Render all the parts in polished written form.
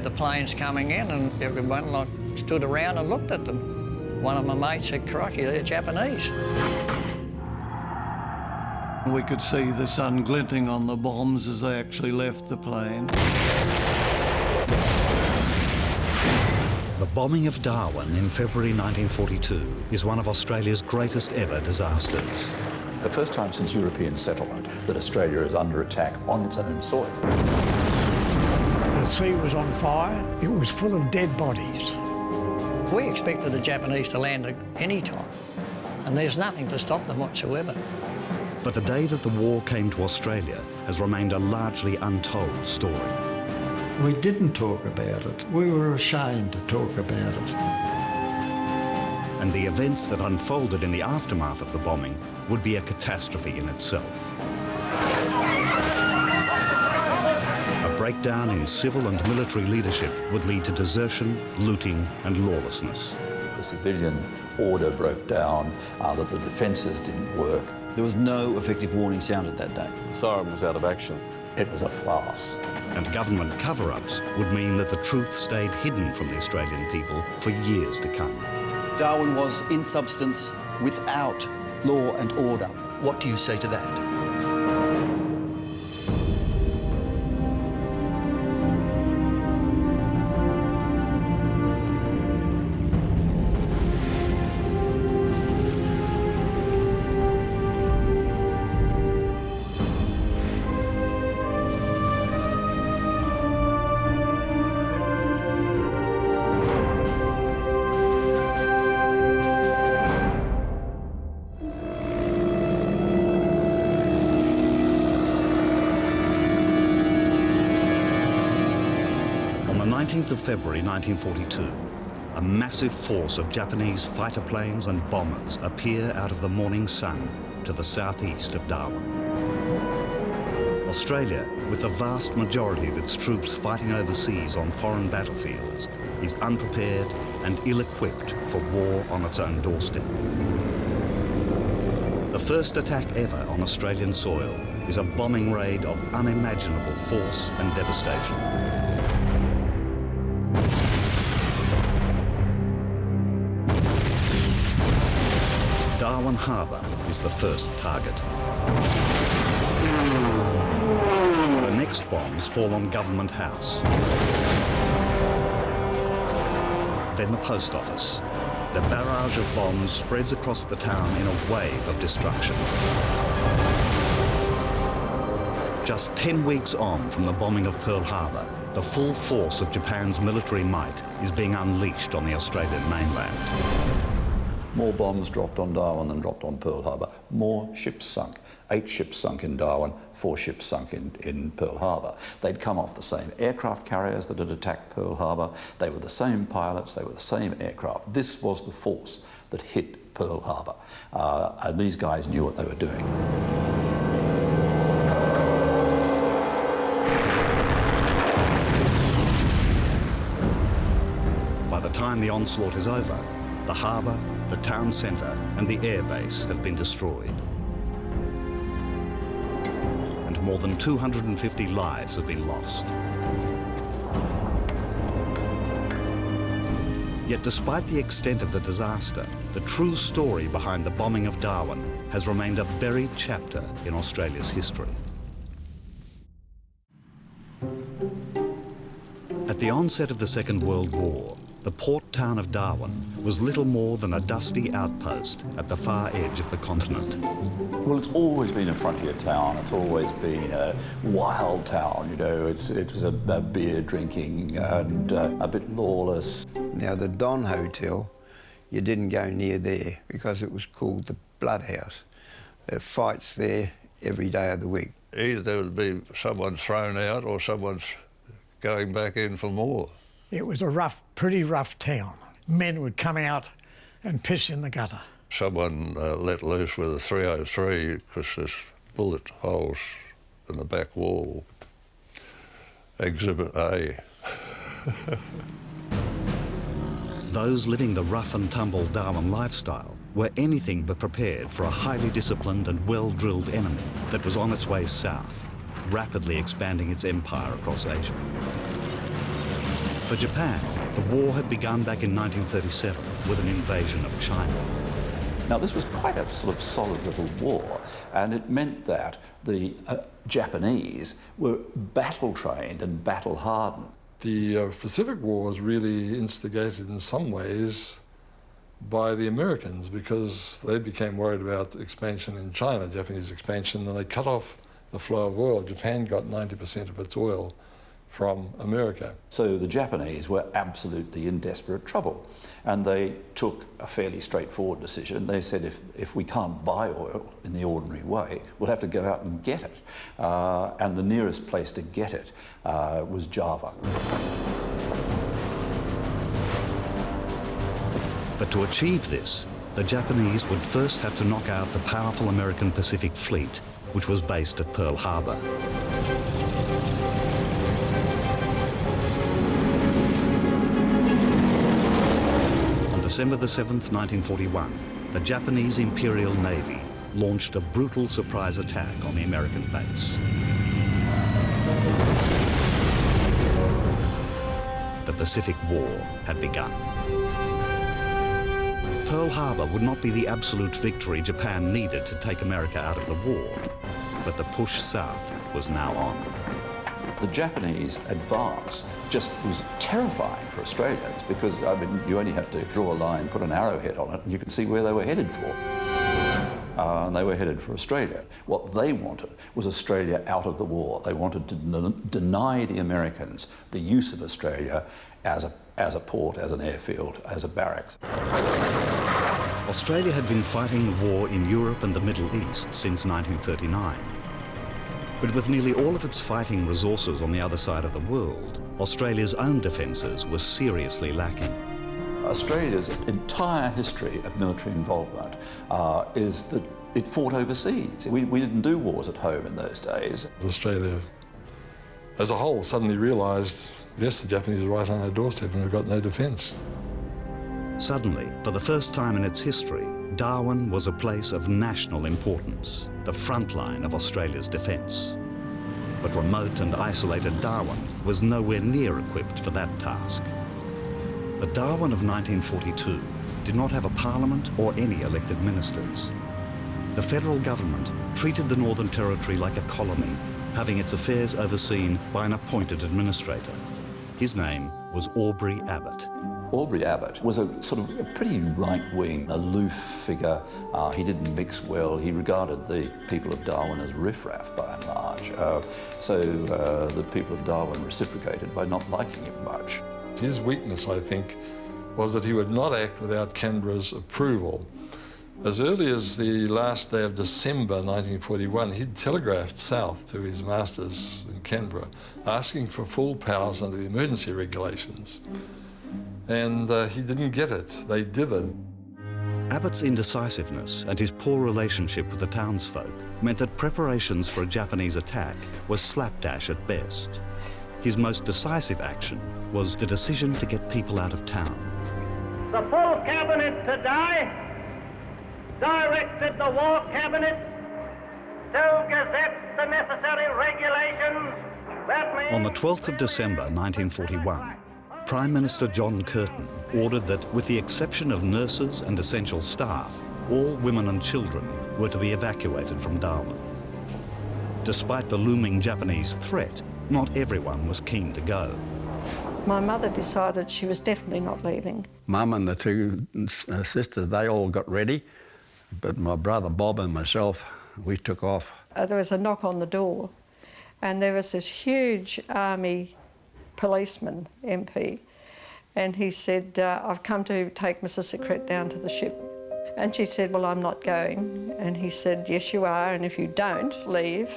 the planes coming in, and everyone like stood around and looked at them. One of my mates said, "Crikey, they're Japanese." We could see the sun glinting on the bombs as they actually left the plane. The bombing of Darwin in February 1942 is one of Australia's greatest ever disasters. The first time since European settlement that Australia is under attack on its own soil. The sea was on fire. It was full of dead bodies. We expected the Japanese to land at any time, and there's nothing to stop them whatsoever. But the day that the war came to Australia has remained a largely untold story. We didn't talk about it. We were ashamed to talk about it. And the events that unfolded in the aftermath of the bombing would be a catastrophe in itself. A breakdown in civil and military leadership would lead to desertion, looting and lawlessness. The civilian order broke down, that the defences didn't work. There was no effective warning sounded that day. The siren was out of action. It was a farce. And government cover-ups would mean that the truth stayed hidden from the Australian people for years to come. Darwin was, in substance, without law and order. What do you say to that? On the 19th of February 1942, a massive force of Japanese fighter planes and bombers appear out of the morning sun to the southeast of Darwin. Australia, with the vast majority of its troops fighting overseas on foreign battlefields, is unprepared and ill-equipped for war on its own doorstep. The first attack ever on Australian soil is a bombing raid of unimaginable force and devastation. Darwin Harbour is the first target. The next bombs fall on Government House. Then the post office. The barrage of bombs spreads across the town in a wave of destruction. Just 10 weeks on from the bombing of Pearl Harbor, the full force of Japan's military might is being unleashed on the Australian mainland. More bombs dropped on Darwin than dropped on Pearl Harbor. More ships sunk. 8 ships sunk in Darwin, 4 ships sunk in Pearl Harbor. They'd come off the same aircraft carriers that had attacked Pearl Harbor. They were the same pilots, they were the same aircraft. This was the force that hit Pearl Harbor. And these guys knew what they were doing. By the time the onslaught is over, the harbour, the town centre and the airbase have been destroyed. And more than 250 lives have been lost. Yet despite the extent of the disaster, the true story behind the bombing of Darwin has remained a buried chapter in Australia's history. At the onset of the Second World War, the port town of Darwin was little more than a dusty outpost at the far edge of the continent. Well, it's always been a frontier town. It's always been a wild town, you know. It was a beer drinking and a bit lawless. Now, the Don Hotel, you didn't go near there because it was called the Blood House. There are fights there every day of the week. Either there would be someone thrown out or someone's going back in for more. It was a pretty rough town. Men would come out and piss in the gutter. Someone let loose with a 303 because there's bullet holes in the back wall. Exhibit A. Those living the rough and tumble Darwin lifestyle were anything but prepared for a highly disciplined and well-drilled enemy that was on its way south, rapidly expanding its empire across Asia. For Japan, the war had begun back in 1937 with an invasion of China. Now, this was quite a sort of solid little war, and it meant that the Japanese were battle-trained and battle-hardened. The Pacific War was really instigated in some ways by the Americans, because they became worried about expansion in China, Japanese expansion, and they cut off the flow of oil. Japan got 90% of its oil from America. So the Japanese were absolutely in desperate trouble, and they took a fairly straightforward decision. They said, if we can't buy oil in the ordinary way, we'll have to go out and get it. And the nearest place to get it was Java. But to achieve this, the Japanese would first have to knock out the powerful American Pacific Fleet, which was based at Pearl Harbor. On December the 7th, 1941, the Japanese Imperial Navy launched a brutal surprise attack on the American base. The Pacific War had begun. Pearl Harbor would not be the absolute victory Japan needed to take America out of the war, but the push south was now on. The Japanese advance just was terrifying for Australians, because, I mean, you only had to draw a line, put an arrowhead on it, and you could see where they were headed for. And they were headed for Australia. What they wanted was Australia out of the war. They wanted to deny the Americans the use of Australia as a port, as an airfield, as a barracks. Australia had been fighting war in Europe and the Middle East since 1939. But with nearly all of its fighting resources on the other side of the world, Australia's own defences were seriously lacking. Australia's entire history of military involvement is that it fought overseas. We didn't do wars at home in those days. Australia as a whole suddenly realised, yes, the Japanese are right on our doorstep and we've got no defence. Suddenly, for the first time in its history, Darwin was a place of national importance, the front line of Australia's defence. But remote and isolated Darwin was nowhere near equipped for that task. The Darwin of 1942 did not have a parliament or any elected ministers. The federal government treated the Northern Territory like a colony, having its affairs overseen by an appointed administrator. His name was Aubrey Abbott. Aubrey Abbott was a sort of a pretty right-wing, aloof figure. He didn't mix well. He regarded the people of Darwin as riffraff, by and large. So the people of Darwin reciprocated by not liking him much. His weakness, I think, was that he would not act without Canberra's approval. As early as the last day of December 1941, he'd telegraphed south to his masters in Canberra, asking for full powers under the emergency regulations. And he didn't get it. They dithered. Abbott's indecisiveness and his poor relationship with the townsfolk meant that preparations for a Japanese attack were slapdash at best. His most decisive action was the decision to get people out of town. The full cabinet today directed the War Cabinet to gazette the necessary regulations. On the 12th of December 1941, Prime Minister John Curtin ordered that, with the exception of nurses and essential staff, all women and children were to be evacuated from Darwin. Despite the looming Japanese threat, not everyone was keen to go. My mother decided she was definitely not leaving. Mum and the two sisters, they all got ready, but my brother Bob and myself, we took off. There was a knock on the door, and there was this huge army policeman, MP, and he said, I've come to take Mrs. Secret down to the ship. And she said, well, I'm not going. And he said, yes, you are, and if you don't leave,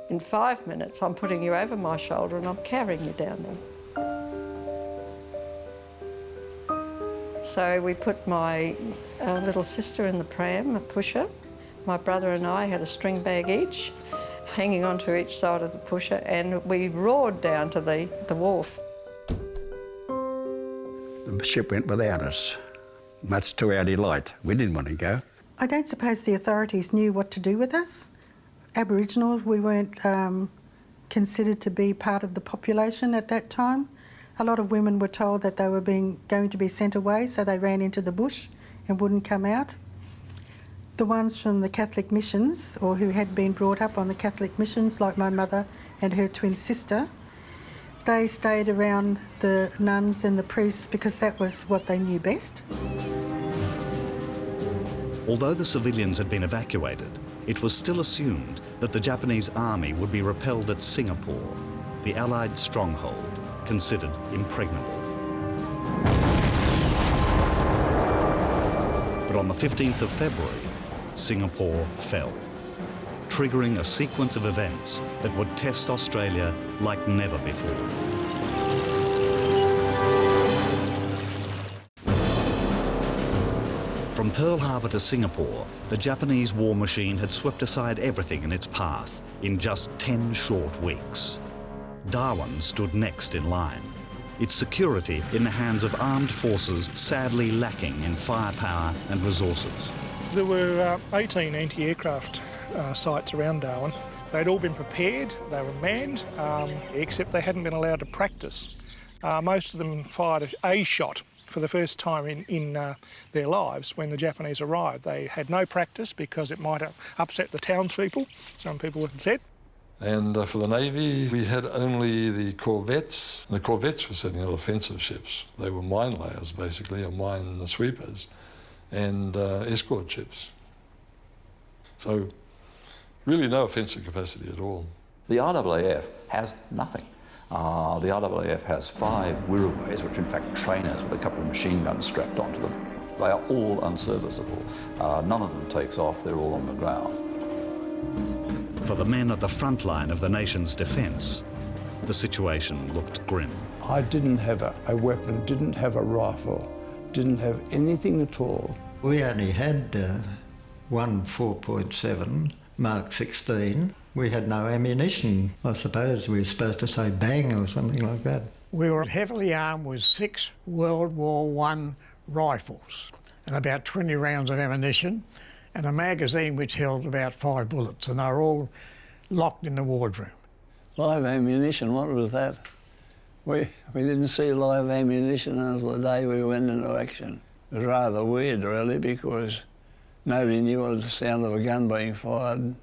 in 5 minutes, I'm putting you over my shoulder and I'm carrying you down there. So we put my little sister in the pram, a pusher. My brother and I had a string bag each, hanging onto each side of the pusher, and we roared down to the wharf. The ship went without us, much to our delight. We didn't want to go. I don't suppose the authorities knew what to do with us. Aboriginals, we weren't considered to be part of the population at that time. A lot of women were told that they were going to be sent away, so they ran into the bush and wouldn't come out. The ones from the Catholic missions, or who had been brought up on the Catholic missions, like my mother and her twin sister, they stayed around the nuns and the priests because that was what they knew best. Although the civilians had been evacuated, it was still assumed that the Japanese army would be repelled at Singapore, the Allied stronghold, considered impregnable. But on the 15th of February, Singapore fell, triggering a sequence of events that would test Australia like never before. From Pearl Harbor to Singapore, the Japanese war machine had swept aside everything in its path in just 10 short weeks. Darwin stood next in line, its security in the hands of armed forces sadly lacking in firepower and resources. There were 18 anti-aircraft sites around Darwin. They'd all been prepared, they were manned, except they hadn't been allowed to practice. Most of them fired a shot for the first time in their lives when the Japanese arrived. They had no practice because it might have upset the townspeople, some people had said. And for the Navy, we had only the corvettes. The corvettes were certainly not offensive ships. They were mine layers, basically, or mine sweepers, and escort ships. So really no offensive capacity at all. The RWII has nothing. The RWII has 5 Wirraways, which are in fact trainers with a couple of machine guns strapped onto them. They are all unserviceable. None of them takes off, they're all on the ground. For the men at the front line of the nation's defence, the situation looked grim. I didn't have a weapon, didn't have a rifle, didn't have anything at all. We only had one 4.7 Mark 16. We had no ammunition. I suppose we were supposed to say bang or something like that. We were heavily armed with 6 World War I rifles and about 20 rounds of ammunition and a magazine which held about 5 bullets, and they were all locked in the wardroom. Live ammunition, what was that? We didn't see live ammunition until the day we went into action. It was rather weird, really, because nobody knew what the sound of a gun being fired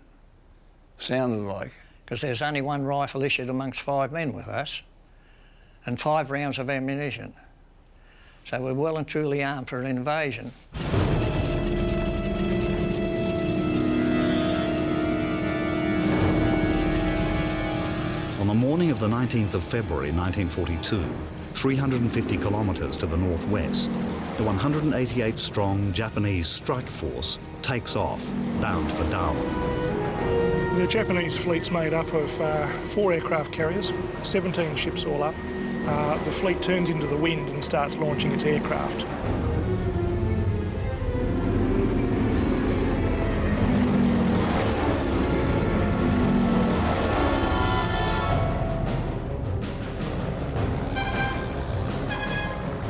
sounded like. Because there's only 1 rifle issued amongst 5 men with us, and 5 rounds of ammunition. So we're well and truly armed for an invasion. On the morning of the 19th of February 1942, 350 kilometres to the northwest, the 188-strong Japanese strike force takes off, bound for Darwin. The Japanese fleet's made up of 4 aircraft carriers, 17 ships all up. The fleet turns into the wind and starts launching its aircraft.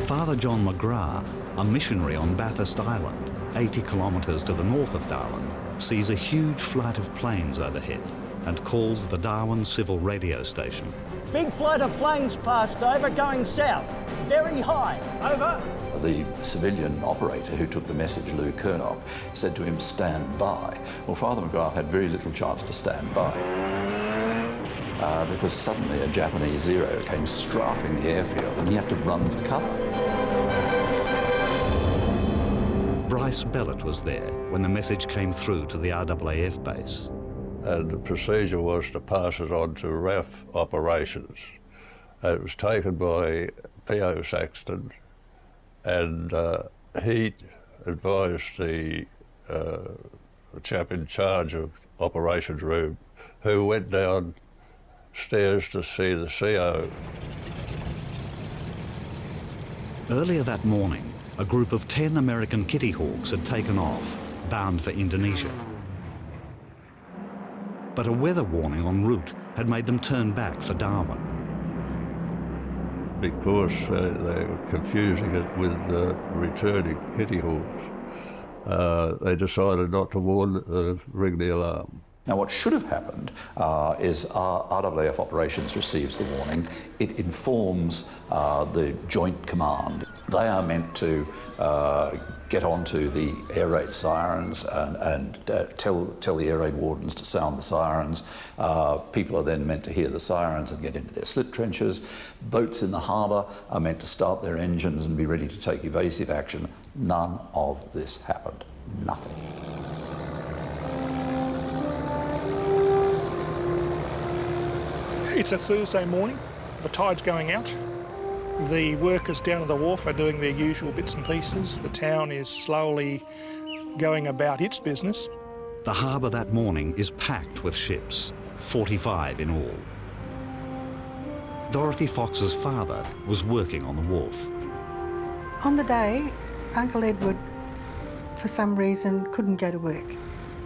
Father John McGrath, a missionary on Bathurst Island, 80 kilometres to the north of Darwin, sees a huge flight of planes overhead and calls the Darwin Civil Radio Station. Big flight of planes passed over, going south. Very high. Over. The civilian operator who took the message, Lou Kernock, said to him, "Stand by." Well, Father McGrath had very little chance to stand by because suddenly a Japanese Zero came strafing the airfield and he had to run for cover. Bryce Bellett was there when the message came through to the RWAF base. And the procedure was to pass it on to RAF operations. It was taken by P.O. Saxton, and he advised the chap in charge of operations room, who went downstairs to see the CO. Earlier that morning, a group of 10 American Kitty Hawks had taken off, bound for Indonesia. But a weather warning en route had made them turn back for Darwin. Because they were confusing it with returning Kitty Hawks, they decided not to ring the alarm. Now, what should have happened is RWF Operations receives the warning. It informs the Joint Command. They are meant to get onto the air raid sirens and tell the air raid wardens to sound the sirens. People are then meant to hear the sirens and get into their slit trenches. Boats in the harbour are meant to start their engines and be ready to take evasive action. None of this happened. Nothing. It's a Thursday morning, the tide's going out. The workers down at the wharf are doing their usual bits and pieces. The town is slowly going about its business. The harbour that morning is packed with ships, 45 in all. Dorothy Fox's father was working on the wharf. On the day, Uncle Edward, for some reason, couldn't go to work.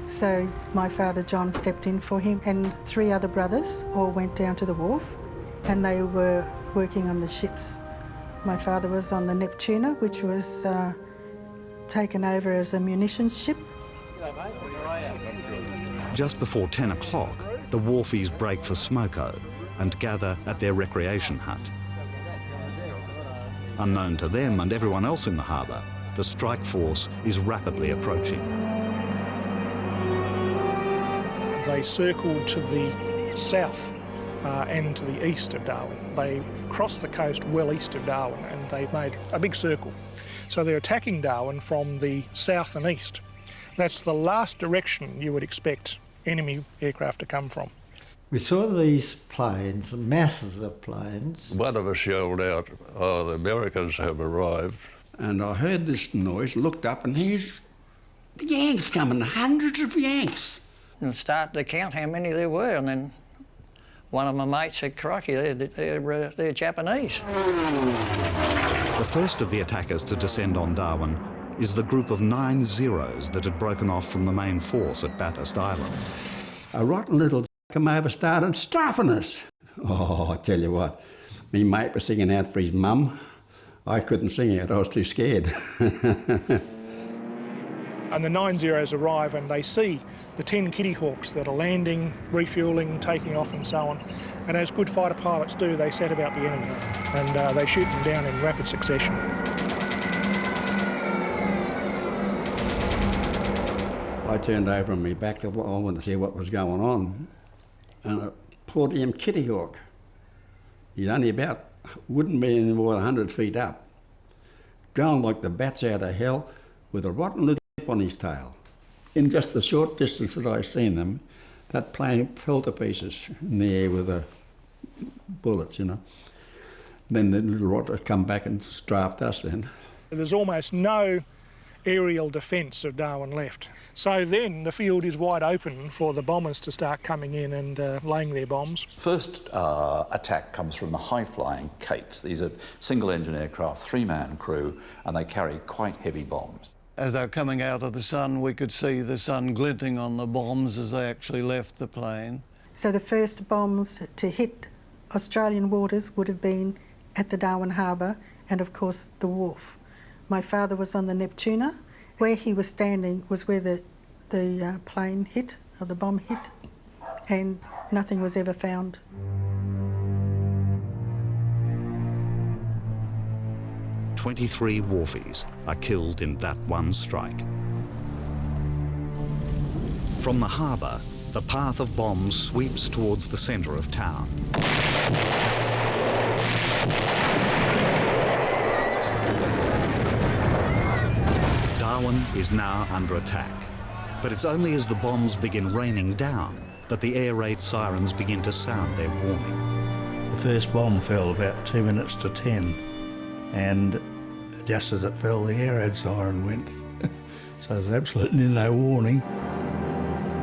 So my father John stepped in for him, and 3 other brothers all went down to the wharf, and they were working on the ships. My father was on the Neptuna, which was taken over as a munitions ship. Just before 10 o'clock, the wharfies break for smoko and gather at their recreation hut. Unknown to them and everyone else in the harbour, the strike force is rapidly approaching. They circled to the south and to the east of Darwin. They crossed the coast well east of Darwin, and they made a big circle. So they're attacking Darwin from the south and east. That's the last direction you would expect enemy aircraft to come from. We saw these planes, masses of planes. One of us yelled out, "Oh, the Americans have arrived." And I heard this noise, looked up, and here's the Yanks coming, hundreds of Yanks. And started to count how many there were, and then one of my mates said, "Crikey, they're Japanese." The first of the attackers to descend on Darwin is the group of 9 Zeros that had broken off from the main force at Bathurst Island. A rotten little come over, started stuffing us. Oh, I tell you what, me mate was singing out for his mum. I couldn't sing it, I was too scared. And the 9 Zeros arrive and they see the 10 Kitty Hawks that are landing, refuelling, taking off and so on. And as good fighter pilots do, they set about the enemy and they shoot them down in rapid succession. I turned over on my back, I wanted to see what was going on. And a poor damn Kitty Hawk, he's only about, wouldn't be any more than 100 feet up, going like the bats out of hell with a rotten little tip on his tail. In just the short distance that I seen them, that plane fell to pieces in the air with the bullets, you know. Then the little rotters come back and strafed us then. There's almost no aerial defence of Darwin left. So then the field is wide open for the bombers to start coming in and laying their bombs. First attack comes from the high-flying Cates. These are single-engine aircraft, 3-man crew, and they carry quite heavy bombs. As they were coming out of the sun, we could see the sun glinting on the bombs as they actually left the plane. So the first bombs to hit Australian waters would have been at the Darwin Harbour and, of course, the wharf. My father was on the Neptuna. Where he was standing was where the plane hit, or the bomb hit, and nothing was ever found. "23 wharfies are killed in that one strike. From the harbour, the path of bombs sweeps towards the centre of town. Darwin is now under attack, but it's only as the bombs begin raining down that the air raid sirens begin to sound their warning. The first bomb fell about 2 minutes to 10, and just as it fell, the air raid siren went. So there's absolutely no warning.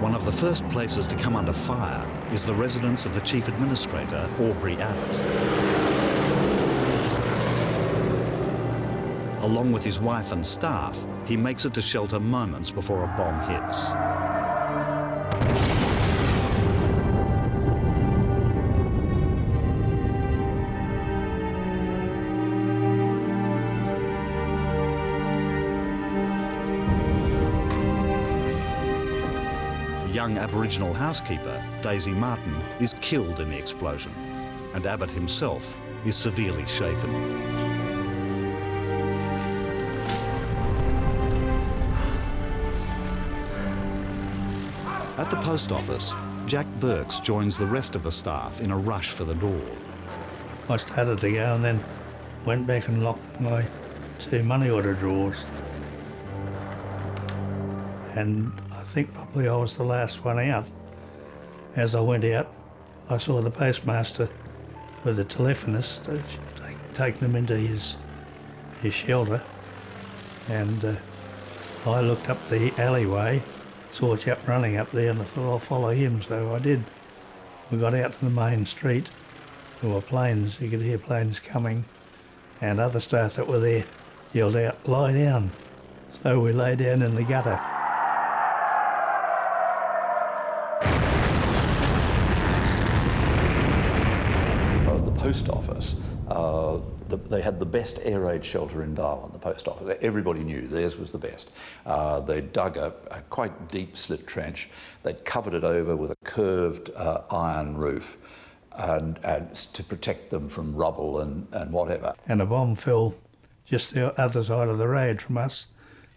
One of the first places to come under fire is the residence of the Chief Administrator, Aubrey Abbott. Along with his wife and staff, he makes it to shelter moments before a bomb hits. young Aboriginal housekeeper, Daisy Martin, is killed in the explosion, and Abbott himself is severely shaken. At the post office, Jack Burks joins the rest of the staff in a rush for the door. I started to go and then went back and locked my 2 money order drawers. And I think probably I was the last one out. As I went out, I saw the postmaster with the telephonist taking them into his shelter. And I looked up the alleyway, saw a chap running up there, and I thought I'll follow him, so I did. We got out to the main street. There were planes, you could hear planes coming, and other staff that were there yelled out, "Lie down." So we lay down in the gutter. The post office, they had the best air raid shelter in Darwin, the post office. Everybody knew theirs was the best. They dug a quite deep slit trench. They'd covered it over with a curved iron roof and to protect them from rubble and whatever. And a bomb fell just the other side of the road from us.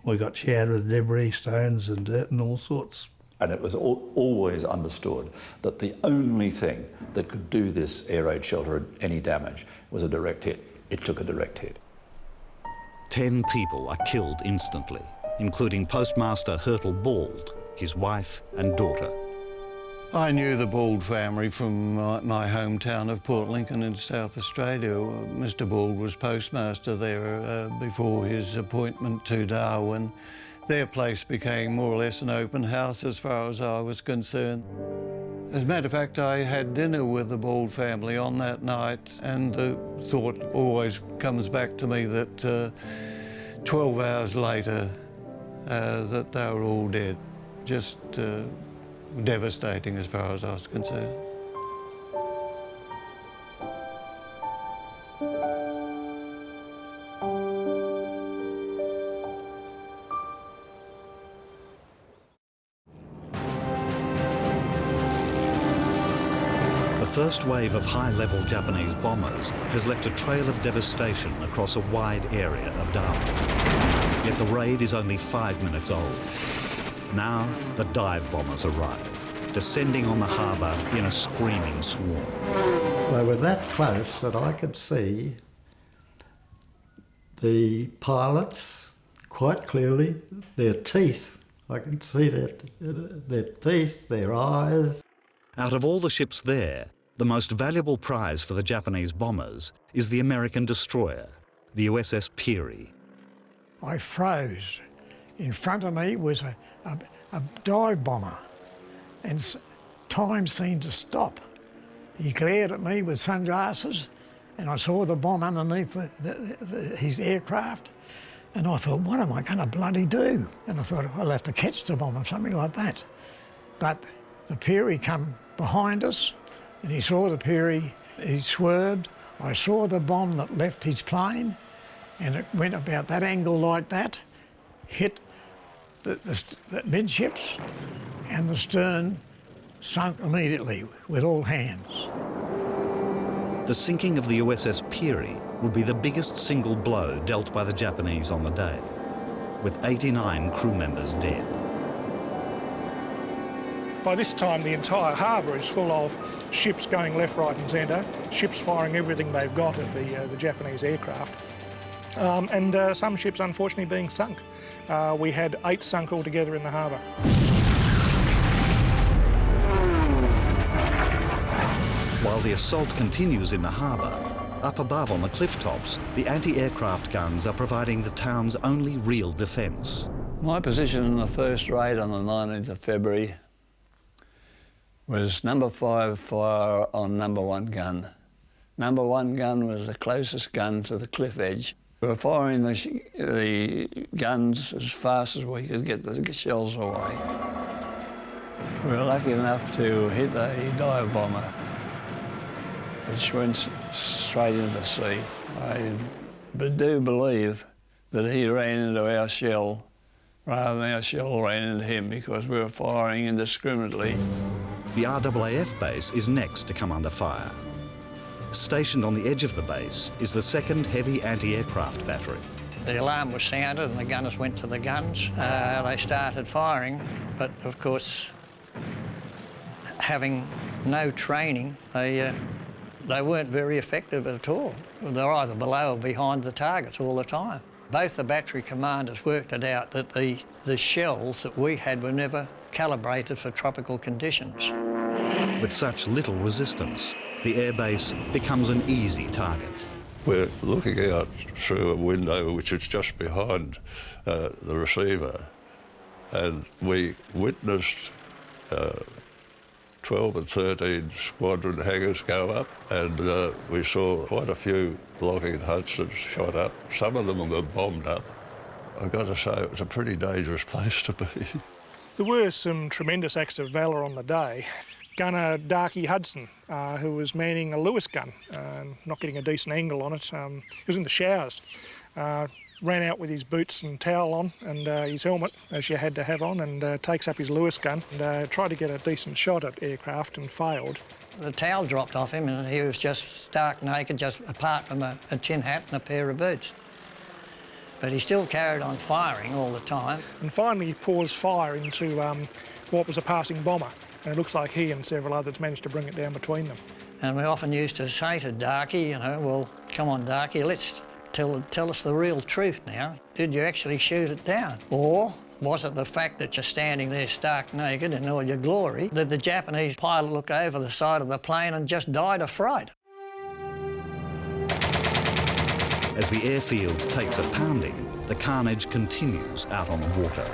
We got showered with debris, stones and dirt and all sorts. And it was always understood that the only thing that could do this air raid shelter any damage was a direct hit. It took a direct hit. 10 people are killed instantly, including Postmaster Hurtle Bald, his wife and daughter. I knew the Bald family from my hometown of Port Lincoln in South Australia. Mr. Bald was postmaster there before his appointment to Darwin. Their place became more or less an open house as far as I was concerned. As a matter of fact, I had dinner with the Bald family on that night, and the thought always comes back to me that 12 hours later that they were all dead. Just devastating as far as I was concerned. The first wave of high-level Japanese bombers has left a trail of devastation across a wide area of Darwin. Yet the raid is only 5 minutes old. Now, the dive bombers arrive, descending on the harbour in a screaming swarm. They were that close that I could see the pilots quite clearly, their teeth. I could see their teeth, their eyes. Out of all the ships there, the most valuable prize for the Japanese bombers is the American destroyer, the USS Peary. I froze. In front of me was a dive bomber, and time seemed to stop. He glared at me with sunglasses, and I saw the bomb underneath his aircraft, and I thought, what am I going to bloody do? And I thought, I'll have to catch the bomb or something like that. But the Peary come behind us, and he saw the Peary, he swerved. I saw the bomb that left his plane, and it went about that angle like that, hit the midships, and the stern sunk immediately with all hands. The sinking of the USS Peary would be the biggest single blow dealt by the Japanese on the day, with 89 crew members dead. By this time, the entire harbour is full of ships going left, right and centre, ships firing everything they've got at the Japanese aircraft, and some ships unfortunately being sunk. We had 8 sunk altogether in the harbour. While the assault continues in the harbour, up above on the cliff tops, the anti-aircraft guns are providing the town's only real defence. My position in the first raid on the 19th of February was number 5 fire on number 1 gun. Number 1 gun was the closest gun to the cliff edge. We were firing the guns as fast as we could get the shells away. We were lucky enough to hit a dive bomber, which went straight into the sea. I do believe that he ran into our shell rather than a shell ran into him because we were firing indiscriminately. The RAAF base is next to come under fire. Stationed on the edge of the base is the 2nd Heavy Anti-Aircraft Battery. The alarm was sounded and the gunners went to the guns. They started firing, but of course, having no training, they weren't very effective at all. They're either below or behind the targets all the time. Both the battery commanders worked it out that the shells that we had were never calibrated for tropical conditions. With such little resistance, the airbase becomes an easy target. We're looking out through a window which is just behind the receiver, and we witnessed 12 and 13 squadron hangars go up, and we saw quite a few Lockheed Hudsons shot up. Some of them were bombed up. I've got to say, it was a pretty dangerous place to be. There were some tremendous acts of valour on the day. Gunner Darky Hudson, who was manning a Lewis gun, not getting a decent angle on it. He was in the showers. Ran out with his boots and towel on and his helmet, as you had to have on, and takes up his Lewis gun and tried to get a decent shot at aircraft and failed. The towel dropped off him and he was just stark naked, just apart from a tin hat and a pair of boots. But he still carried on firing all the time. And finally he pours fire into what was a passing bomber, and it looks like he and several others managed to bring it down between them. And we often used to say to Darky, you know, well, come on Darky, let's tell us the real truth now. Did you actually shoot it down? Or was it the fact that you're standing there stark naked in all your glory that the Japanese pilot looked over the side of the plane and just died of fright? As the airfield takes a pounding, the carnage continues out on the water.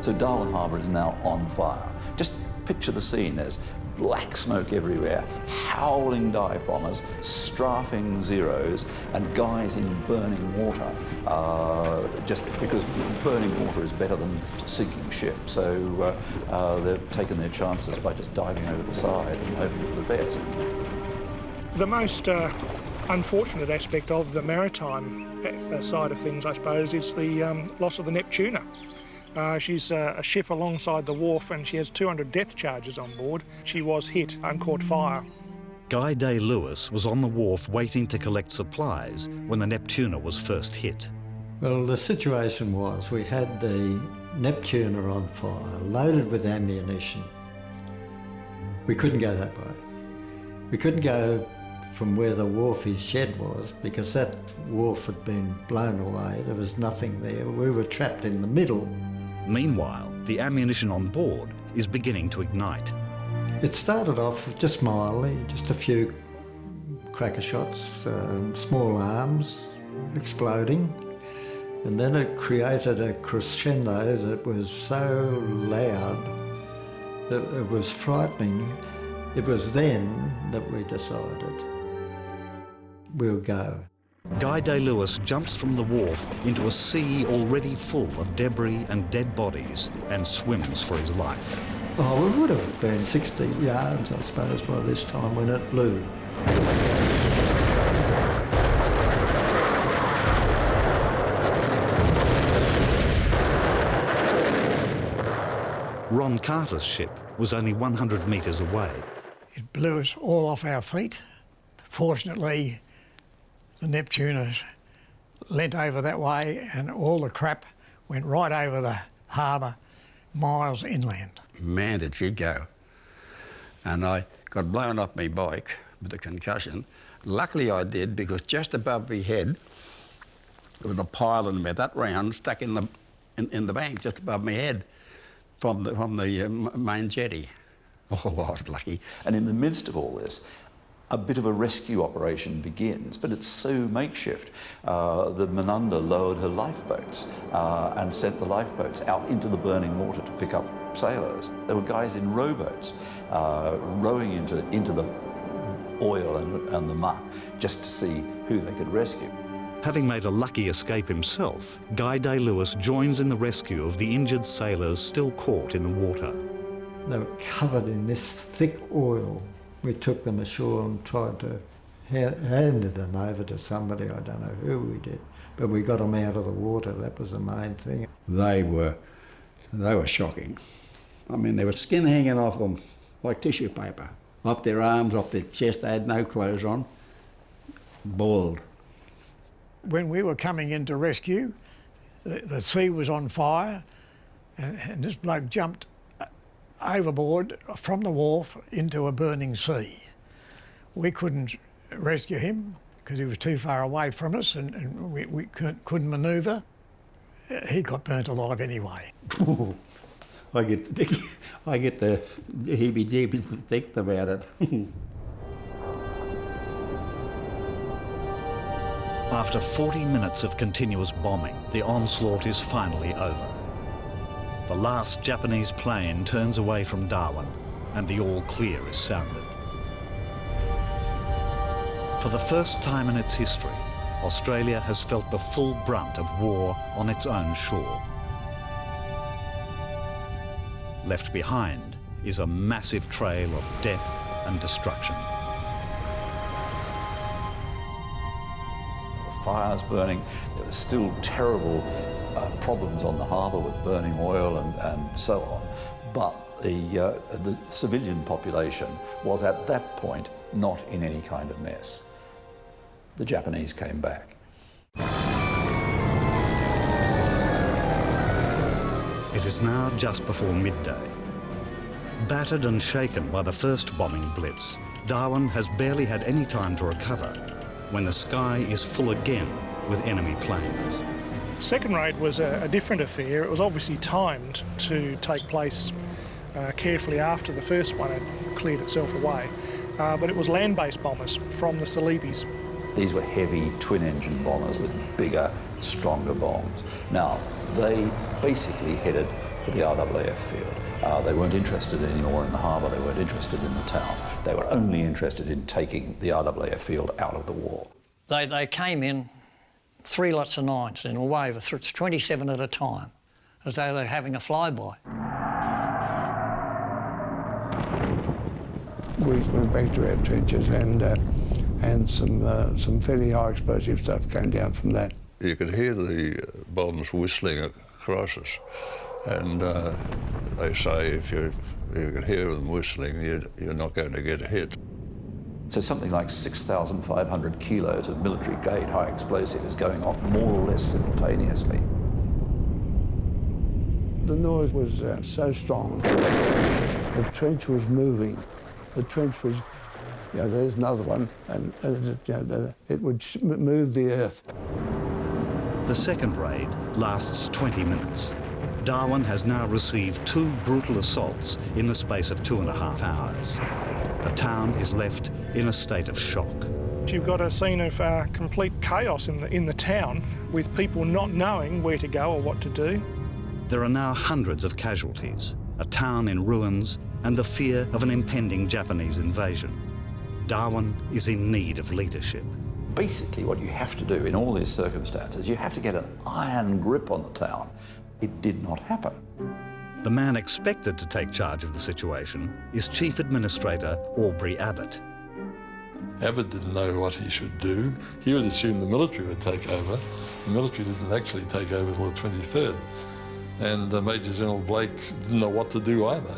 So Darwin Harbour is now on fire. Just picture the scene. There's black smoke everywhere, howling dive bombers, strafing Zeros, and guys in burning water, just because burning water is better than sinking ship. So they've taken their chances by just diving over the side and hoping for the best. The most unfortunate aspect of the maritime side of things, I suppose, is the loss of the Neptuna. She's a ship alongside the wharf and she has 200 depth charges on board. She was hit and caught fire. Guy Day-Lewis was on the wharf waiting to collect supplies when the Neptuna was first hit. Well, the situation was we had the Neptuna on fire, loaded with ammunition. We couldn't go that way. We couldn't go from where the wharfie shed was because that wharf had been blown away. There was nothing there. We were trapped in the middle. Meanwhile, the ammunition on board is beginning to ignite. It started off just mildly, just a few cracker shots, small arms exploding, and then it created a crescendo that was so loud that it was frightening. It was then that we decided we'll go. Guy Day-Lewis jumps from the wharf into a sea already full of debris and dead bodies and swims for his life. Oh, we would have been 60 yards, I suppose, by this time when it blew. Ron Carter's ship was only 100 metres away. It blew us all off our feet. Fortunately, the Neptuna leant over that way and all the crap went right over the harbour, miles inland. Man, did she go. And I got blown off my bike with a concussion. Luckily I did, because just above my head there was a pile of that round stuck in the bank just above my head from the main jetty. Oh, I was lucky. And in the midst of all this, a bit of a rescue operation begins, but it's so makeshift. The Menunda lowered her lifeboats and sent the lifeboats out into the burning water to pick up sailors. There were guys in rowboats rowing into the oil and the muck just to see who they could rescue. Having made a lucky escape himself, Guy Day-Lewis joins in the rescue of the injured sailors still caught in the water. They were covered in this thick oil. We took them ashore and tried to hand them over to somebody, I don't know who we did. But we got them out of the water, that was the main thing. They were shocking. I mean, there was skin hanging off them like tissue paper. Off their arms, off their chest, they had no clothes on. Boiled. When we were coming in to rescue, the sea was on fire, and this bloke jumped overboard from the wharf into a burning sea. We couldn't rescue him because he was too far away from us, and we couldn't manoeuvre. He got burnt alive anyway. I get the heebie-jeebies to think about it. After 40 minutes of continuous bombing, the onslaught is finally over. The last Japanese plane turns away from Darwin and the all clear is sounded. For the first time in its history, Australia has felt the full brunt of war on its own shore. Left behind is a massive trail of death and destruction. Fires burning, there were still terrible problems on the harbour with burning oil and so on. But the civilian population was at that point not in any kind of mess. The Japanese came back. It is now just before midday. Battered and shaken by the first bombing blitz, Darwin has barely had any time to recover when the sky is full again with enemy planes. Second raid was a different affair. It was obviously timed to take place carefully after the first one had cleared itself away, but it was land-based bombers from the Celebes. These were heavy twin-engine bombers with bigger, stronger bombs. Now, they basically headed for the RWII field. They weren't interested anymore in the harbour, they weren't interested in the town. They were only interested in taking the RWII field out of the war. They came in 3 lots of 9s in a wave of 27 at a time, as though they were having a flyby. We went back to our trenches and some fairly high explosive stuff came down from that. You could hear the bombs whistling across us, and they say if you can hear them whistling, you're not going to get hit. So something like 6,500 kilos of military-grade high explosive is going off more or less simultaneously. The noise was so strong. The trench was moving. The trench was, there's another one, and it would move the earth. The second raid lasts 20 minutes. Darwin has now received 2 brutal assaults in the space of 2.5 hours. The town is left in a state of shock. You've got a scene of complete chaos in the town, with people not knowing where to go or what to do. There are now hundreds of casualties, a town in ruins, and the fear of an impending Japanese invasion. Darwin is in need of leadership. Basically, what you have to do in all these circumstances, you have to get an iron grip on the town. It did not happen. The man expected to take charge of the situation is Chief Administrator Aubrey Abbott. Abbott didn't know what he should do. He would assume the military would take over. The military didn't actually take over until the 23rd. And Major General Blake didn't know what to do either.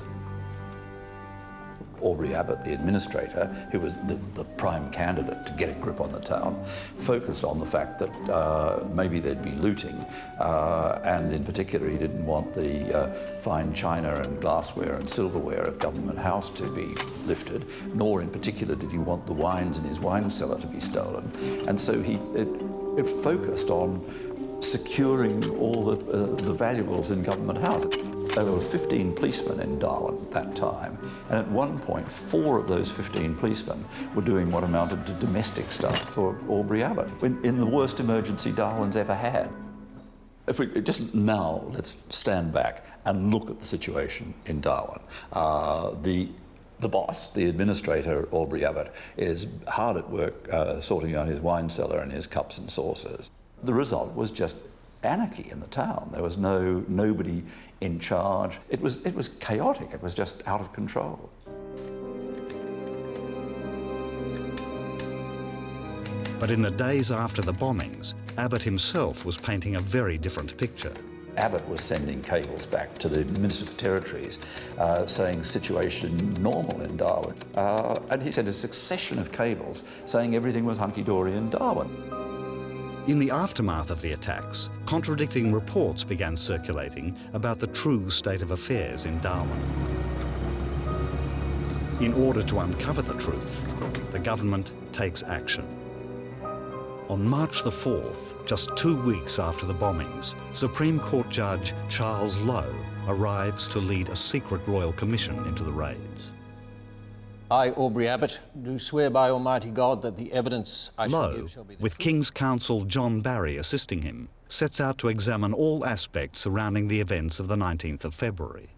Aubrey Abbott, the administrator, who was the prime candidate to get a grip on the town, focused on the fact that maybe there'd be looting, and in particular he didn't want the fine china and glassware and silverware of Government House to be lifted, nor in particular did he want the wines in his wine cellar to be stolen. And so it focused on securing all the valuables in Government House. There were 15 policemen in Darwin at that time, and at one point 4 of those 15 policemen were doing what amounted to domestic stuff for Aubrey Abbott, in the worst emergency Darwin's ever had. If we just now, let's stand back and look at the situation in Darwin. The boss, the administrator, Aubrey Abbott, is hard at work sorting out his wine cellar and his cups and saucers. The result was just anarchy in the town. There was nobody in charge. It was chaotic. It was just out of control. But in the days after the bombings, Abbott himself was painting a very different picture. Abbott was sending cables back to the Minister for Territories saying situation normal in Darwin. And he sent a succession of cables saying everything was hunky-dory in Darwin. In the aftermath of the attacks, contradicting reports began circulating about the true state of affairs in Darwin. In order to uncover the truth, the government takes action. On March the 4th, just 2 weeks after the bombings, Supreme Court Judge Charles Lowe arrives to lead a secret royal commission into the raids. I, Aubrey Abbott, do swear by Almighty God that the evidence I shall Lowe, give shall be the with King's Counsel John Barry assisting him, sets out to examine all aspects surrounding the events of the 19th of February.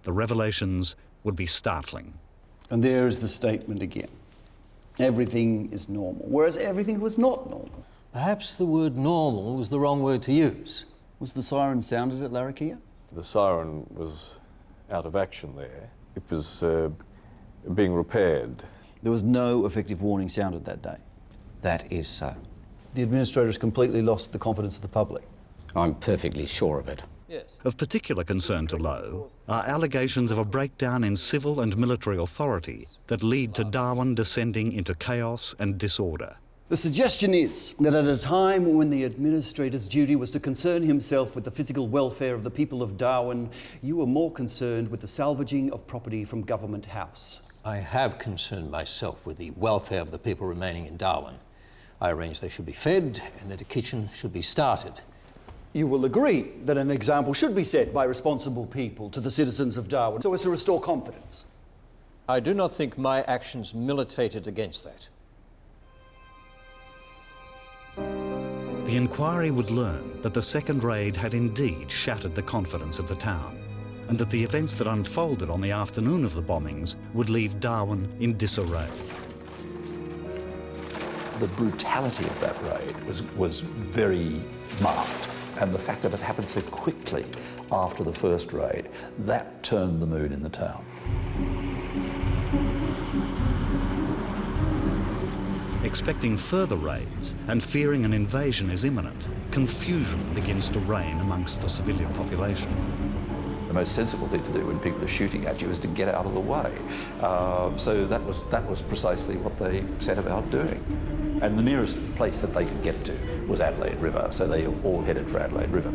The revelations would be startling. And there is the statement again. Everything is normal, whereas everything was not normal. Perhaps the word normal was the wrong word to use. Was the siren sounded at Larrakia? The siren was out of action there. It was being repaired. There was no effective warning sounded that day. That is so. The administrators completely lost the confidence of the public. I'm perfectly sure of it. Yes. Of particular concern to Lowe are allegations of a breakdown in civil and military authority that lead to Darwin descending into chaos and disorder. The suggestion is that at a time when the administrator's duty was to concern himself with the physical welfare of the people of Darwin, you were more concerned with the salvaging of property from Government House. I have concerned myself with the welfare of the people remaining in Darwin. I arranged they should be fed and that a kitchen should be started. You will agree that an example should be set by responsible people to the citizens of Darwin so as to restore confidence. I do not think my actions militated against that. The inquiry would learn that the second raid had indeed shattered the confidence of the town, and that the events that unfolded on the afternoon of the bombings would leave Darwin in disarray. The brutality of that raid was very marked. And the fact that it happened so quickly after the first raid, that turned the mood in the town. Expecting further raids and fearing an invasion is imminent, confusion begins to reign amongst the civilian population. The most sensible thing to do when people are shooting at you is to get out of the way. So that was precisely what they set about doing. And the nearest place that they could get to was Adelaide River, so they all headed for Adelaide River.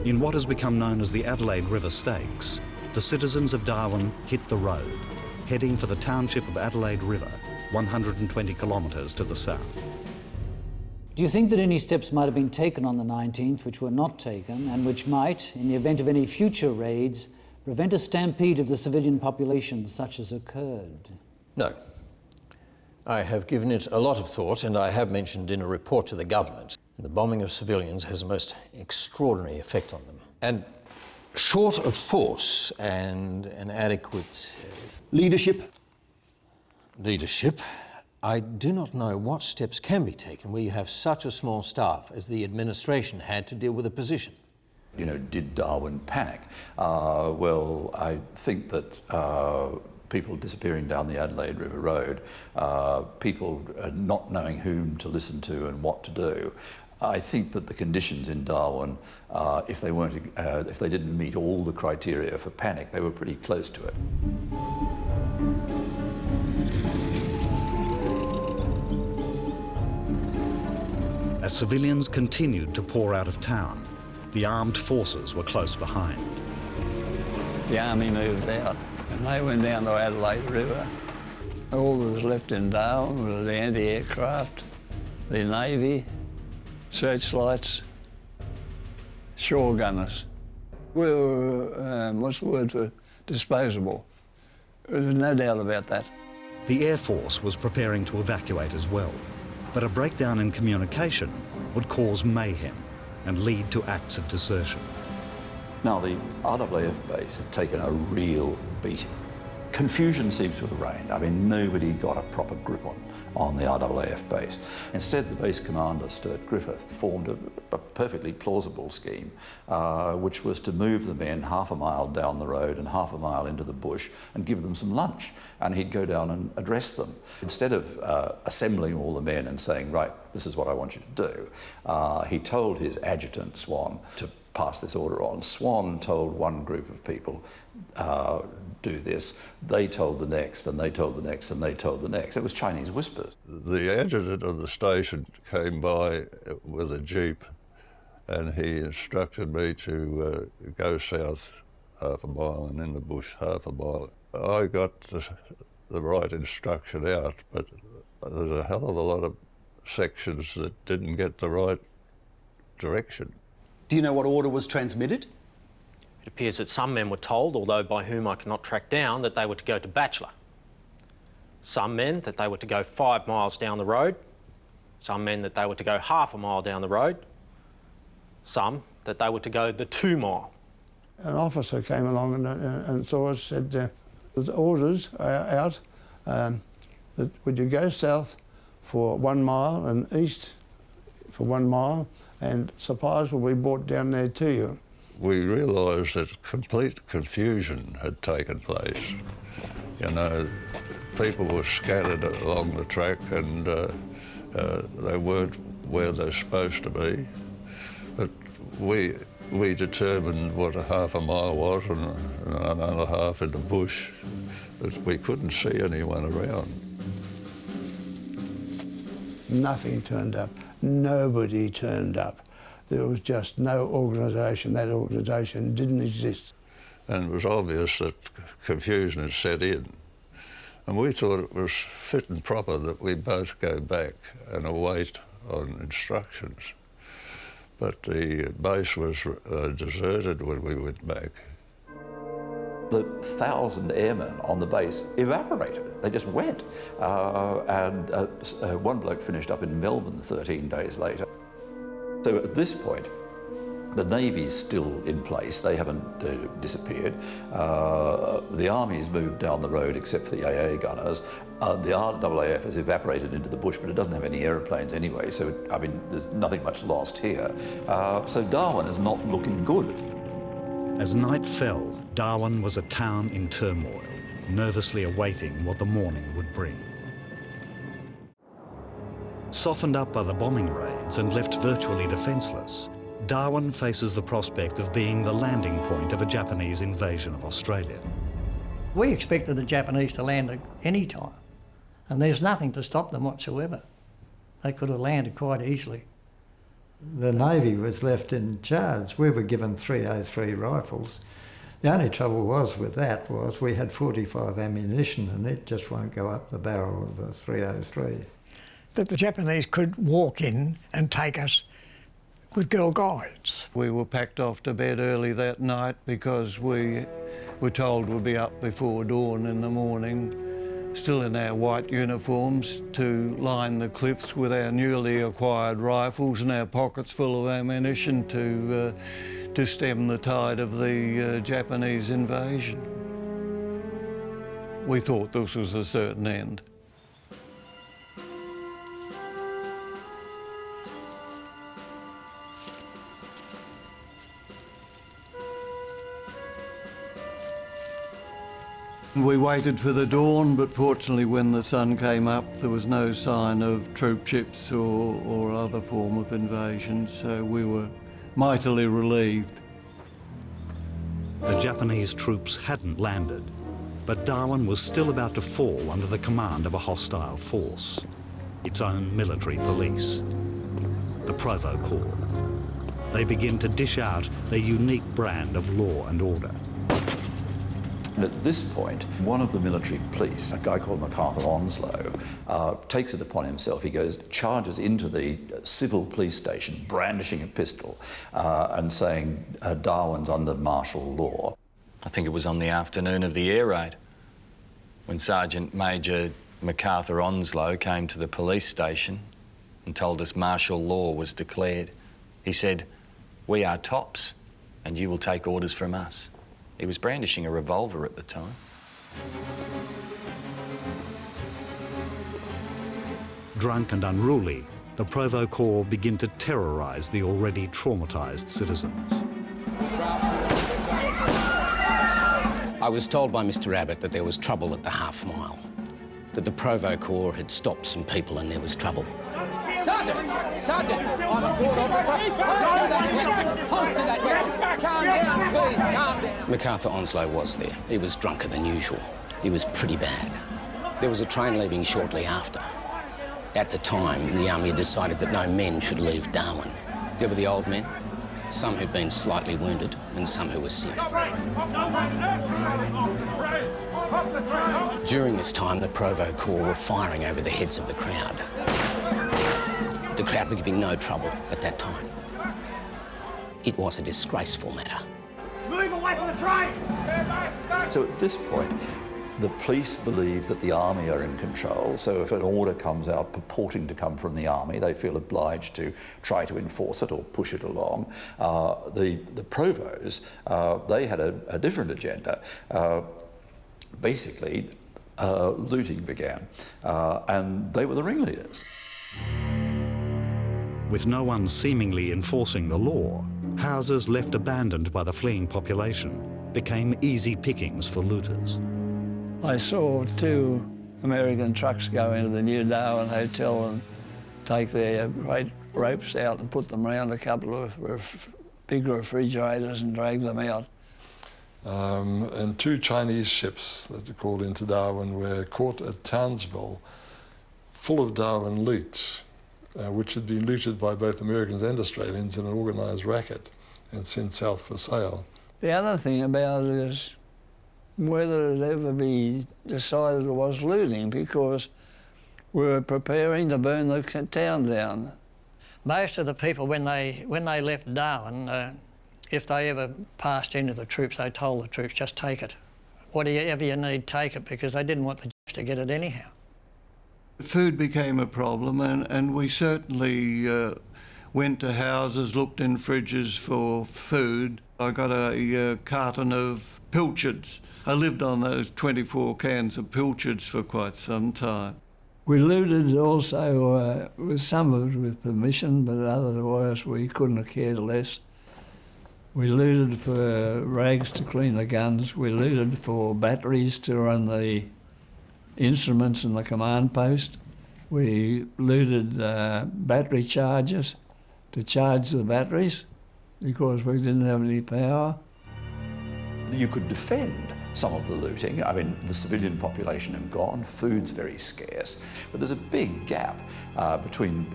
In what has become known as the Adelaide River Stakes, the citizens of Darwin hit the road, heading for the township of Adelaide River, 120 kilometres to the south. Do you think that any steps might have been taken on the 19th which were not taken, and which might, in the event of any future raids, prevent a stampede of the civilian population such as occurred? No. I have given it a lot of thought, and I have mentioned in a report to the government, the bombing of civilians has a most extraordinary effect on them. And short of force and an adequate leadership, I do not know what steps can be taken where you have such a small staff as the administration had to deal with the position. You know, did Darwin panic? Well, I think that people disappearing down the Adelaide River Road, people not knowing whom to listen to and what to do. I think that the conditions in Darwin, if they didn't meet all the criteria for panic, they were pretty close to it. As civilians continued to pour out of town, the armed forces were close behind. The army moved out and they went down to Adelaide River. All that was left in Darwin was the anti-aircraft, the Navy, searchlights, shore gunners. We were, what's the word for disposable? There's no doubt about that. The Air Force was preparing to evacuate as well, but a breakdown in communication would cause mayhem and lead to acts of desertion. Now, the RAAF base had taken a real beating. Confusion seems to have reigned. I mean, nobody got a proper grip on the RAAF base. Instead, the base commander, Sturt Griffith, formed a perfectly plausible scheme, which was to move the men half a mile down the road and half a mile into the bush and give them some lunch. And he'd go down and address them. Instead of assembling all the men and saying, right, this is what I want you to do, he told his adjutant, Swan, to pass this order on. Swan told one group of people, do this. They told the next, and they told the next, and they told the next. It was Chinese whispers. The adjutant of the station came by with a jeep, and he instructed me to go south half a mile and in the bush half a mile. I got the right instruction out, but there's a hell of a lot of sections that didn't get the right direction. Do you know what order was transmitted? It appears that some men were told, although by whom I cannot track down, that they were to go to Bachelor. Some men that they were to go 5 miles down the road. Some men that they were to go half a mile down the road. Some that they were to go the 2 mile. An officer came along and saw us, said, there's orders out that would you go south for 1 mile and east for 1 mile, and supplies will be brought down there to you. We realised that complete confusion had taken place. You know, people were scattered along the track and they weren't where they're supposed to be. But we determined what a half a mile was and another half in the bush, but we couldn't see anyone around. Nothing turned up. Nobody turned up. There was just no organisation. That organisation didn't exist. And it was obvious that confusion had set in. And we thought it was fit and proper that we both go back and await on instructions. But the base was deserted when we went back. The 1,000 airmen on the base evaporated. They just went. One bloke finished up in Melbourne 13 days later. So at this point, the Navy's still in place. They haven't disappeared. The Army's moved down the road except for the AA gunners. The RAAF has evaporated into the bush, but it doesn't have any aeroplanes anyway, so, I mean, there's nothing much lost here. So Darwin is not looking good. As night fell, Darwin was a town in turmoil, nervously awaiting what the morning would bring. Softened up by the bombing raids and left virtually defenceless, Darwin faces the prospect of being the landing point of a Japanese invasion of Australia. We expected the Japanese to land at any time, and there's nothing to stop them whatsoever. They could have landed quite easily. The Navy was left in charge. We were given 303 rifles. The only trouble was with that was we had 45 ammunition and it just won't go up the barrel of a 303. That the Japanese could walk in and take us with girl guides. We were packed off to bed early that night because we were told we'd be up before dawn in the morning, still in our white uniforms, to line the cliffs with our newly acquired rifles and our pockets full of ammunition to stem the tide of the Japanese invasion. We thought this was a certain end. We waited for the dawn, but fortunately when the sun came up there was no sign of troop ships or other form of invasion, so we were mightily relieved. The Japanese troops hadn't landed, but Darwin was still about to fall under the command of a hostile force, its own military police, the Provo Corps. They begin to dish out their unique brand of law and order. And at this point, one of the military police, a guy called MacArthur Onslow, takes it upon himself. He charges into the civil police station, brandishing a pistol and saying, Darwin's under martial law. I think it was on the afternoon of the air raid when Sergeant Major MacArthur Onslow came to the police station and told us martial law was declared. He said, "We are tops and you will take orders from us." He was brandishing a revolver at the time. Drunk and unruly, the Provo Corps begin to terrorise the already traumatised citizens. I was told by Mr. Abbott that there was trouble at the half mile, that the Provo Corps had stopped some people and there was trouble. Sergeant! Sergeant! I'm a court officer! Holster that weapon! Holster that weapon! Calm down, please, calm down! MacArthur Onslow was there. He was drunker than usual. He was pretty bad. There was a train leaving shortly after. At the time, the army had decided that no men should leave Darwin. There were the old men, some who'd been slightly wounded, and some who were sick. During this time, the Provo Corps were firing over the heads of the crowd. The crowd were giving no trouble at that time. It was a disgraceful matter. Move away from the train! So at this point, the police believe that the army are in control, so if an order comes out purporting to come from the army, they feel obliged to try to enforce it or push it along. The Provos, they had a different agenda. Basically, looting began, and they were the ringleaders. With no one seemingly enforcing the law, houses left abandoned by the fleeing population became easy pickings for looters. I saw 2 American trucks go into the New Darwin Hotel and take their great ropes out and put them around a couple of big refrigerators and drag them out. And 2 Chinese ships that were called into Darwin were caught at Townsville, full of Darwin loot, which had been looted by both Americans and Australians in an organised racket and sent south for sale. The other thing about it is whether it ever be decided it was looting, because we were preparing to burn the town down. Most of the people, when they left Darwin, if they ever passed into the troops, they told the troops, just take it. Whatever you need, take it, because they didn't want the to get it anyhow. Food became a problem, and we certainly went to houses, looked in fridges for food. I got a carton of pilchards. I lived on those 24 cans of pilchards for quite some time. We looted also, with some of it with permission, but otherwise we couldn't have cared less. We looted for rags to clean the guns. We looted for batteries to run the instruments in the command post. We looted battery chargers to charge the batteries because we didn't have any power. You could defend some of the looting. I mean, the civilian population have gone, food's very scarce, but there's a big gap between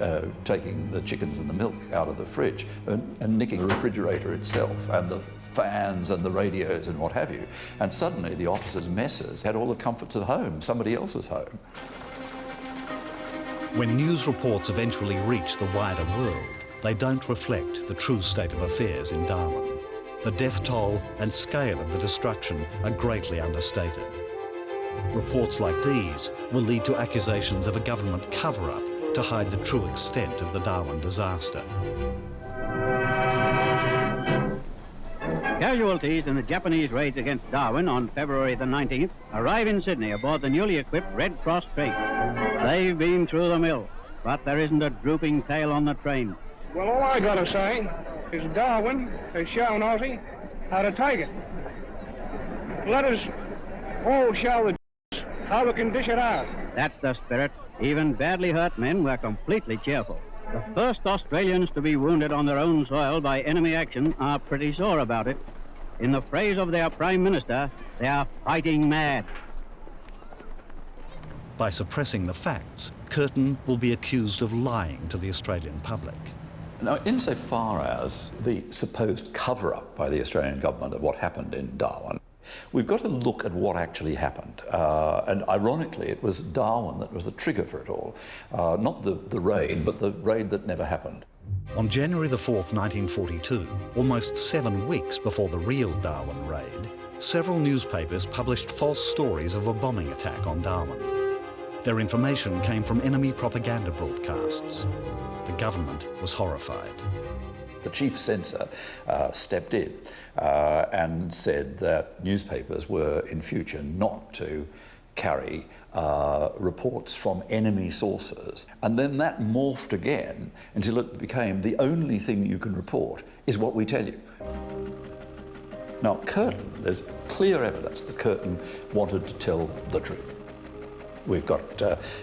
taking the chickens and the milk out of the fridge and nicking the refrigerator itself and the fans and the radios and what have you. And suddenly the officers' messes had all the comforts of home, somebody else's home. When news reports eventually reach the wider world, they don't reflect the true state of affairs in Darwin. The death toll and scale of the destruction are greatly understated. Reports like these will lead to accusations of a government cover-up to hide the true extent of the Darwin disaster. Casualties in the Japanese raids against Darwin on February the 19th arrive in Sydney aboard the newly equipped Red Cross train. They've been through the mill, but there isn't a drooping tail on the train. Well, all I gotta say is Darwin has shown Aussie how to take it. Let us all show the how we can dish it out. That's the spirit. Even badly hurt men were completely cheerful. The first Australians to be wounded on their own soil by enemy action are pretty sore about it. In the phrase of their Prime Minister, they are fighting mad. By suppressing the facts, Curtin will be accused of lying to the Australian public. Now, insofar as the supposed cover-up by the Australian government of what happened in Darwin, we've got to look at what actually happened. And ironically, it was Darwin that was the trigger for it all. Not the raid, but the raid that never happened. On January the 4th, 1942, almost 7 weeks before the real Darwin raid, several newspapers published false stories of a bombing attack on Darwin. Their information came from enemy propaganda broadcasts. The government was horrified. The chief censor stepped in and said that newspapers were in future not to carry reports from enemy sources. And then that morphed again until it became the only thing you can report is what we tell you. Now, Curtin, there's clear evidence that Curtin wanted to tell the truth. We've got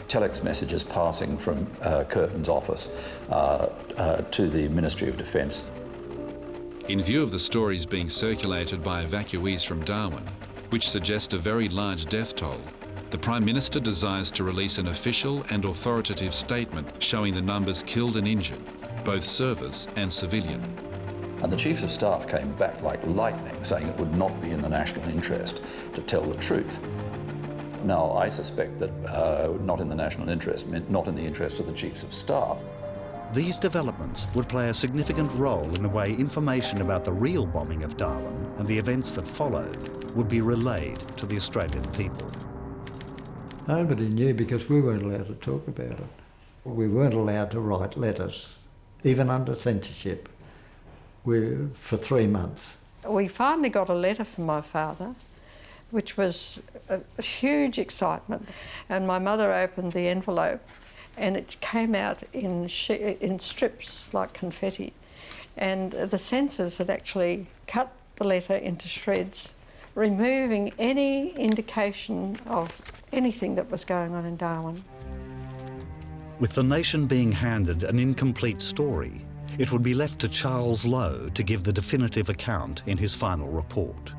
telex messages passing from Curtin's office to the Ministry of Defence. In view of the stories being circulated by evacuees from Darwin, which suggest a very large death toll, the Prime Minister desires to release an official and authoritative statement showing the numbers killed and injured, both service and civilian. And the Chiefs of Staff came back like lightning, saying it would not be in the national interest to tell the truth. Now, I suspect that not in the national interest meant not in the interest of the Chiefs of Staff. These developments would play a significant role in the way information about the real bombing of Darwin and the events that followed would be relayed to the Australian people. Nobody knew because we weren't allowed to talk about it. We weren't allowed to write letters, even under censorship, for 3 months. We finally got a letter from my father, which was a huge excitement. And my mother opened the envelope and it came out in strips like confetti. And the censors had actually cut the letter into shreds, removing any indication of anything that was going on in Darwin. With the nation being handed an incomplete story, it would be left to Charles Lowe to give the definitive account in his final report.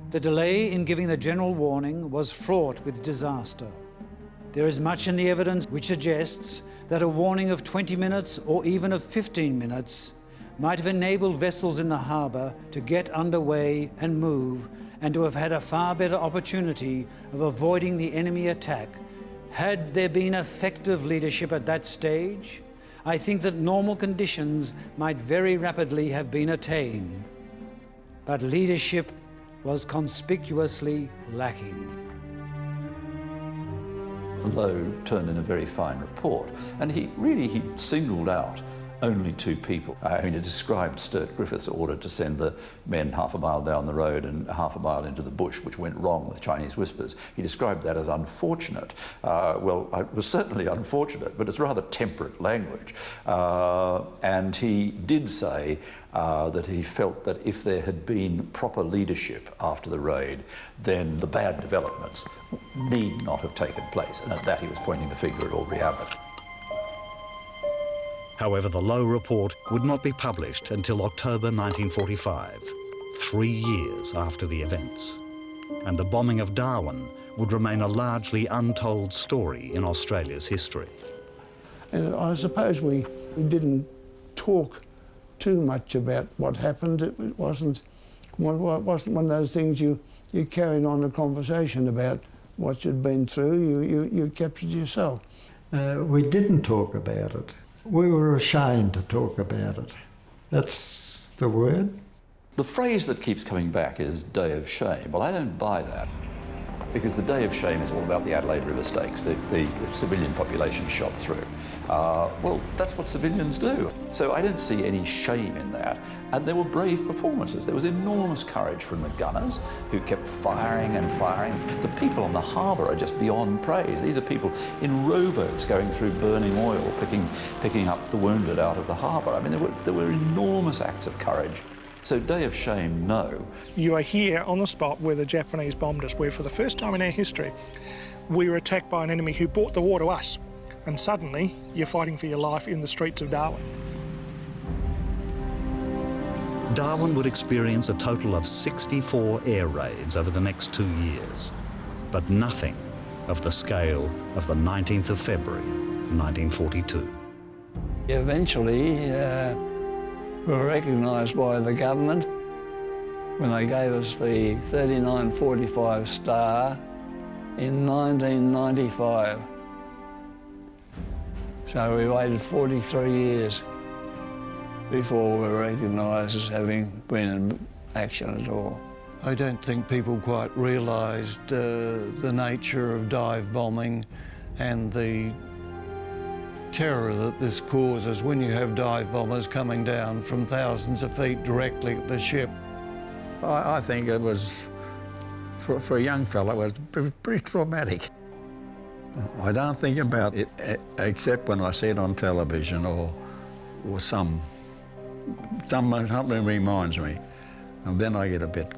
The delay in giving the general warning was fraught with disaster. There is much in the evidence which suggests that a warning of 20 minutes or even of 15 minutes might have enabled vessels in the harbour to get underway and move, and to have had a far better opportunity of avoiding the enemy attack. Had there been effective leadership at that stage, I think that normal conditions might very rapidly have been attained. But leadership was conspicuously lacking. Lowe turned in a very fine report, and he singled out only 2 people. I mean, it described Sturt Griffith's order to send the men half a mile down the road and half a mile into the bush, which went wrong with Chinese whispers. He described that as unfortunate. Well, it was certainly unfortunate, but it's rather temperate language. And he did say that he felt that if there had been proper leadership after the raid, then the bad developments need not have taken place. And at that he was pointing the finger at Aubrey Abbott. However, the Lowe report would not be published until October 1945, 3 years after the events. And the bombing of Darwin would remain a largely untold story in Australia's history. And I suppose we didn't talk too much about what happened. It wasn't one of those things you carried on a conversation about what you'd been through. You kept it yourself. We didn't talk about it. We were ashamed to talk about it. That's the word. The phrase that keeps coming back is Day of Shame. Well, I don't buy that, because the Day of Shame is all about the Adelaide River Stakes, the civilian population shot through. Well, that's what civilians do. So I don't see any shame in that. And there were brave performances. There was enormous courage from the gunners who kept firing and firing. The people on the harbour are just beyond praise. These are people in rowboats going through burning oil, picking up the wounded out of the harbour. I mean, there were enormous acts of courage. So Day of Shame, no. You are here on the spot where the Japanese bombed us, where for the first time in our history, we were attacked by an enemy who brought the war to us. And suddenly, you're fighting for your life in the streets of Darwin. Darwin would experience a total of 64 air raids over the next 2 years, but nothing of the scale of the 19th of February, 1942. Eventually, we were recognised by the government when they gave us the 3945 star in 1995. So we waited 43 years before we were recognised as having been in action at all. I don't think people quite realised the nature of dive bombing and the terror that this causes when you have dive bombers coming down from thousands of feet directly at the ship. I think it was, for a young fellow, it was pretty traumatic. I don't think about it except when I see it on television or something reminds me, and then I get a bit.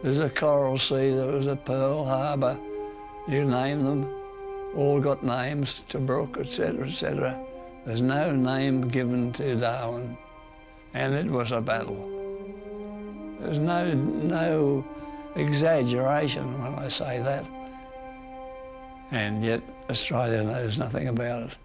There's a Coral Sea, there was a Pearl Harbour, you name them, all got names, Tobruk, etc., etc. There's no name given to Darwin, and it was a battle. There's no exaggeration when I say that, and yet Australia knows nothing about it.